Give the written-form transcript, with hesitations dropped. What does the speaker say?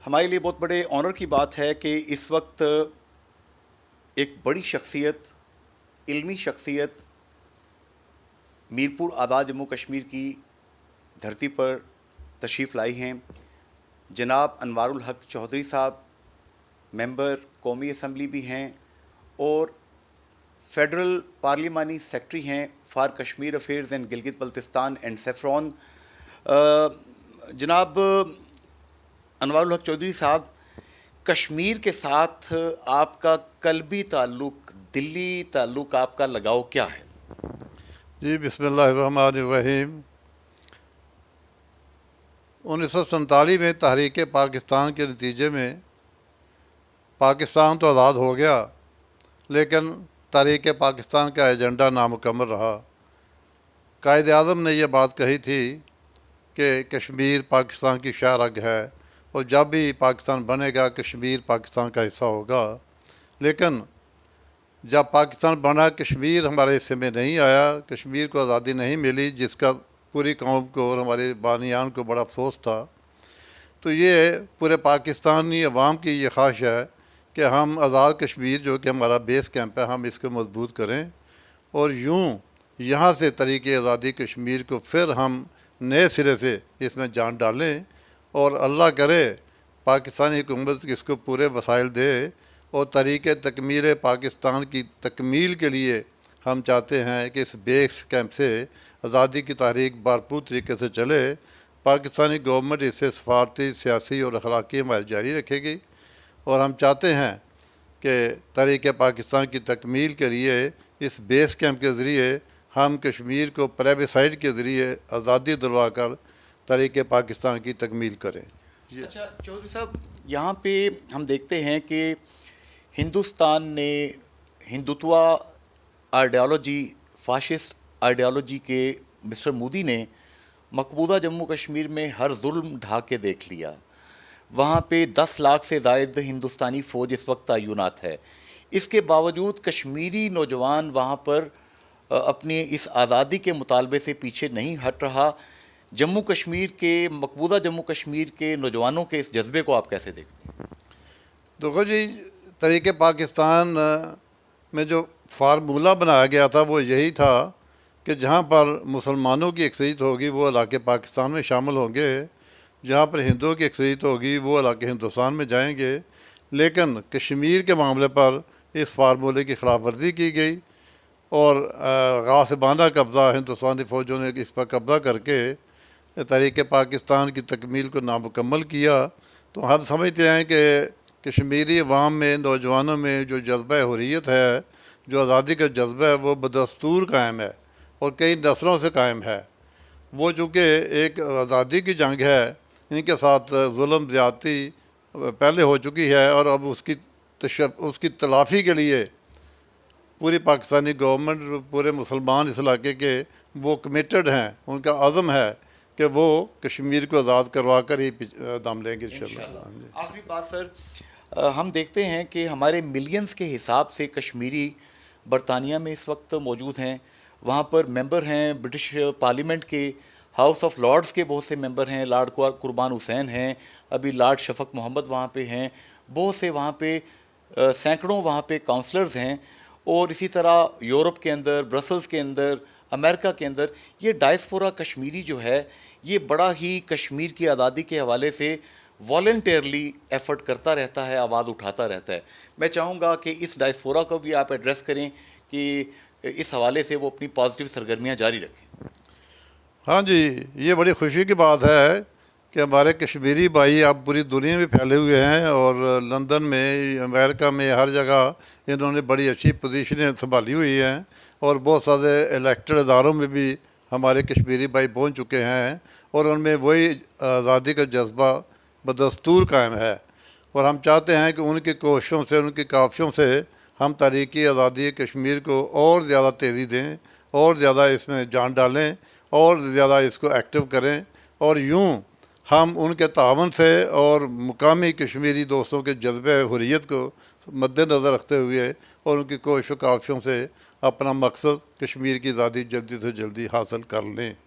ہمارے لیے بہت بڑے آنر کی بات ہے کہ اس وقت ایک بڑی شخصیت، علمی شخصیت میرپور آزاد جموں کشمیر کی دھرتی پر تشریف لائی ہیں۔ جناب انوار الحق چودھری صاحب ممبر قومی اسمبلی بھی ہیں اور فیڈرل پارلیمانی سیکرٹری ہیں for Kashmir affairs and Gilgit Baltistan and SAFRON. جناب انوار الحق چودھری صاحب، کشمیر کے ساتھ آپ کا قلبی تعلق، دلی تعلق، آپ کا لگاؤ کیا ہے؟ جی بسم اللہ الرحمن الرحیم۔ 1947 میں تحریک پاکستان کے نتیجے میں پاکستان تو آزاد ہو گیا، لیکن تحریک پاکستان کا ایجنڈا نامکمل رہا۔ قائد اعظم نے یہ بات کہی تھی کہ کشمیر پاکستان کی شاہ رگ ہے اور جب بھی پاکستان بنے گا کشمیر پاکستان کا حصہ ہوگا، لیکن جب پاکستان بنا کشمیر ہمارے حصے میں نہیں آیا، کشمیر کو آزادی نہیں ملی، جس کا پوری قوم کو اور ہمارے بانیان کو بڑا افسوس تھا۔ تو یہ پورے پاکستانی عوام کی یہ خواہش ہے کہ ہم آزاد کشمیر جو کہ ہمارا بیس کیمپ ہے، ہم اس کو مضبوط کریں اور یوں یہاں سے تحریک آزادی کشمیر کو پھر ہم نئے سرے سے اس میں جان ڈالیں اور اللہ کرے پاکستانی حکومت اس کو پورے وسائل دے اور تحریک تکمیل پاکستان کی تکمیل کے لیے ہم چاہتے ہیں کہ اس بیس کیمپ سے آزادی کی تحریک بھرپور طریقے سے چلے۔ پاکستانی گورنمنٹ اس سے سفارتی، سیاسی اور اخلاقی حمایت جاری رکھے گی اور ہم چاہتے ہیں کہ تحریک پاکستان کی تکمیل کے لیے اس بیس کیمپ کے ذریعے ہم کشمیر کو پلیبیسائڈ کے ذریعے آزادی دلوا کر تحریک پاکستان کی تکمیل کریں۔ اچھا چودھری صاحب، یہاں پہ ہم دیکھتے ہیں کہ ہندوستان نے ہندوتوا آئیڈیالوجی، فاشسٹ آئیڈیالوجی کے مسٹر مودی نے مقبوضہ جموں کشمیر میں ہر ظلم ڈھا کے دیکھ لیا۔ وہاں پہ 10 لاکھ سے زائد ہندوستانی فوج اس وقت تعینات ہے۔ اس کے باوجود کشمیری نوجوان وہاں پر اپنی اس آزادی کے مطالبے سے پیچھے نہیں ہٹ رہا۔ جموں کشمیر کے، مقبوضہ جموں کشمیر کے نوجوانوں کے اس جذبے کو آپ کیسے دیکھتے ہیں؟ دیکھو جی، تحریک پاکستان میں جو فارمولہ بنایا گیا تھا وہ یہی تھا کہ جہاں پر مسلمانوں کی اکثریت ہوگی وہ علاقے پاکستان میں شامل ہوں گے، جہاں پر ہندوؤں کی اکثریت ہوگی وہ علاقے ہندوستان میں جائیں گے۔ لیکن کشمیر کے معاملے پر اس فارمولے کی خلاف ورزی کی گئی اور غاصبانہ قبضہ ہندوستانی فوجوں نے اس پر قبضہ کر کے تحریک پاکستان کی تکمیل کو نامکمل کیا۔ تو ہم سمجھتے ہیں کہ کشمیری عوام میں، نوجوانوں میں جو جذبہ حریت ہے، جو آزادی کا جذبہ ہے، وہ بدستور قائم ہے اور کئی نسلوں سے قائم ہے۔ وہ چونکہ ایک آزادی کی جنگ ہے، ان کے ساتھ ظلم زیادتی پہلے ہو چکی ہے اور اب اس کی تلافی کے لیے پوری پاکستانی گورنمنٹ، پورے مسلمان اس علاقے کے وہ کمیٹڈ ہیں، ان کا عزم ہے کہ وہ کشمیر کو آزاد کروا کر ہی دم لیں گے انشاءاللہ۔ آخری بات سر، ہم دیکھتے ہیں کہ ہمارے ملینز کے حساب سے کشمیری برطانیہ میں اس وقت موجود ہیں، وہاں پر ممبر ہیں برٹش پارلیمنٹ کے، ہاؤس آف لارڈز کے بہت سے ممبر ہیں، لارڈ قربان حسین ہیں، ابھی لارڈ شفق محمد وہاں پہ ہیں، بہت سے وہاں پہ سینکڑوں وہاں پہ کاؤنسلرز ہیں، اور اسی طرح یورپ کے اندر، برسلز کے اندر، امریکہ کے اندر یہ ڈائسپورا کشمیری جو ہے یہ بڑا ہی کشمیر کی آزادی کے حوالے سے والنٹیئرلی ایفرٹ کرتا رہتا ہے، آواز اٹھاتا رہتا ہے۔ میں چاہوں گا کہ اس ڈائسپورا کو بھی آپ ایڈریس کریں کہ اس حوالے سے وہ اپنی پازیٹیو سرگرمیاں جاری رکھیں۔ ہاں جی، یہ بڑی خوشی کی بات ہے کہ ہمارے کشمیری بھائی اب پوری دنیا میں پھیلے ہوئے ہیں اور لندن میں، امریکہ میں، ہر جگہ انہوں نے بڑی اچھی پوزیشنیں سنبھالی ہوئی ہیں اور بہت سارے الیکٹڈ اداروں میں بھی ہمارے کشمیری بھائی پہنچ چکے ہیں اور ان میں وہی آزادی کا جذبہ بدستور قائم ہے اور ہم چاہتے ہیں کہ ان کی کوششوں سے، ان کی کاوشوں سے ہم تحریکی آزادی کشمیر کو اور زیادہ تیزی دیں اور زیادہ اس میں جان ڈالیں اور زیادہ اس کو ایکٹیو کریں اور یوں ہم ان کے تعاون سے اور مقامی کشمیری دوستوں کے جذبہ حریت کو مد نظر رکھتے ہوئے اور ان کی کوشش و کاوشوں سے اپنا مقصد کشمیر کی آزادی جلدی سے جلدی حاصل کر لیں۔